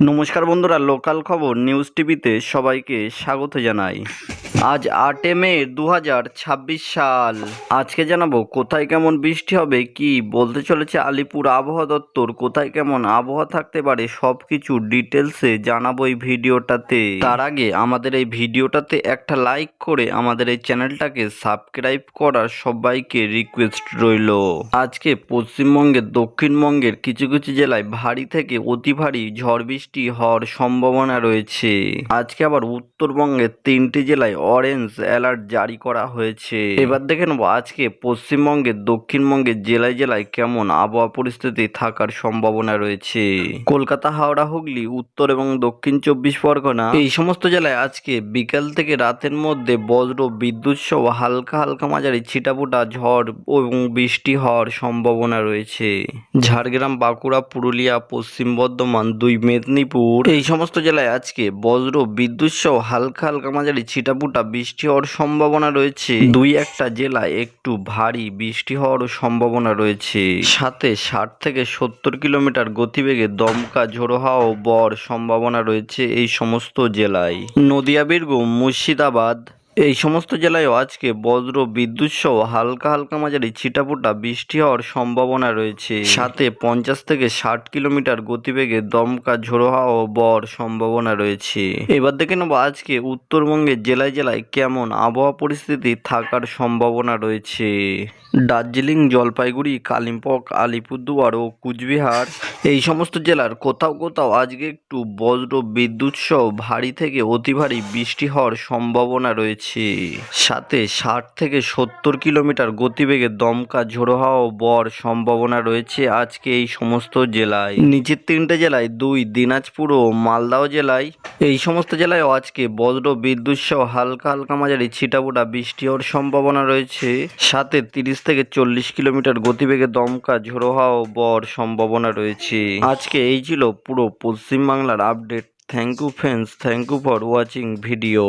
নমস্কার বন্ধুরা, লোকাল খবর নিউজ টিভিতে সবাইকে স্বাগত জানাই। আজ 8 মে 2026 সাল। আজকে জানাবো কোথায় কেমন বৃষ্টি হবে, কি বলতে চলেছে আলিপুর আবহাওয়া দপ্তর, কোথায় কেমন আবহাওয়া থাকতে পারে, সবকিছু ডিটেলসে জানাবো এই ভিডিওটাতে। তার আগে আমাদের এই ভিডিওটাতে একটা লাইক করে আমাদের এই চ্যানেলটাকে সাবস্ক্রাইব করার সবাইকে রিকোয়েস্ট রইল। আজকে পশ্চিমবঙ্গের দক্ষিণবঙ্গের কিছু কিছু জেলায় ভারী থেকে অতি ভারী ঝড় বৃষ্টি হওয়ার সম্ভাবনা রয়েছে। আজকে আবার উত্তরবঙ্গের 3টি জেলায় অরেঞ্জ অ্যালার্ট জারি করা হয়েছে। এবার দেখে নেবো আজকে পশ্চিমবঙ্গের দক্ষিণবঙ্গের জেলায় জেলায় কেমন আবহাওয়া পরিস্থিতি থাকার সম্ভাবনা রয়েছে। কলকাতা, হাওড়া, হুগলি, উত্তর এবং দক্ষিণ 24 পরগনা এই সমস্ত জেলায় আজকে বিকাল থেকে রাতের মধ্যে বজ্র বিদ্যুৎ সহ হালকা হালকা মাঝারি ছিটাফোঁটা ঝড় এবং বৃষ্টি হওয়ার সম্ভাবনা রয়েছে। ঝাড়গ্রাম, বাঁকুড়া, পুরুলিয়া, পশ্চিম বর্ধমান, 2 মেদিনীপুর এই সমস্ত জেলায় আজকে বজ্র বিদ্যুৎ সহ হালকা হালকা মাঝারি ছিটাফোঁটা বৃষ্টি হওয়ার সম্ভাবনা রয়েছে। 2-1টা জেলায় একটু ভারী বৃষ্টি হওয়ারও সম্ভাবনা রয়েছে। সাথে 60 থেকে 70 কিলোমিটার গতিবেগে দমকা ঝোড়ো হাওয়া বওয়ার সম্ভাবনা রয়েছে এই সমস্ত জেলায়। নদিয়া, বীরভূম, মুর্শিদাবাদ এই সমস্ত জেলায়ও আজকে বজ্র বিদ্যুৎ সহ হালকা হালকা মাঝারি ছিটাফোঁটা বৃষ্টি হওয়ার সম্ভাবনা রয়েছে। সাথে 50 থেকে 60 কিলোমিটার গতিবেগে দমকা ঝোড়ো হাওয়া বওয়ার সম্ভাবনা রয়েছে। এবার দেখে নেবো আজকে উত্তরবঙ্গের জেলায় জেলায় কেমন আবহাওয়া পরিস্থিতি থাকার সম্ভাবনা রয়েছে। দার্জিলিং, জলপাইগুড়ি, কালিম্পং, আলিপুরদুয়ার ও কুচবিহার এই সমস্ত জেলার কোথাও কোথাও আজকে একটু বজ্র বিদ্যুৎ সহ ভারী থেকে অতি ভারী বৃষ্টি হওয়ার সম্ভাবনা রয়েছে। সাথে 60 থেকে 70 কিলোমিটার গতিবেগে দমকা ঝোড়ো হাওয়া বওয়ার সম্ভাবনা রয়েছে আজকে এই সমস্ত জেলায়। নিচের 3টে জেলায় 2 দিনাজপুর ও মালদহ জেলায় এই সমস্ত জেলায়ও আজকে বজ্র বিদ্যুৎ সহ হালকা হালকা মাঝারি ছিটাফোঁটা বৃষ্টি হওয়ার সম্ভাবনা রয়েছে। সাথে 30 থেকে 40 কিলোমিটার গতিবেগে দমকা ঝোড়ো হাওয়া বওয়ার সম্ভাবনা রয়েছে। আজকে এই ছিল পুরো পশ্চিমবাংলার update. Thank you friends, thank you for watching video.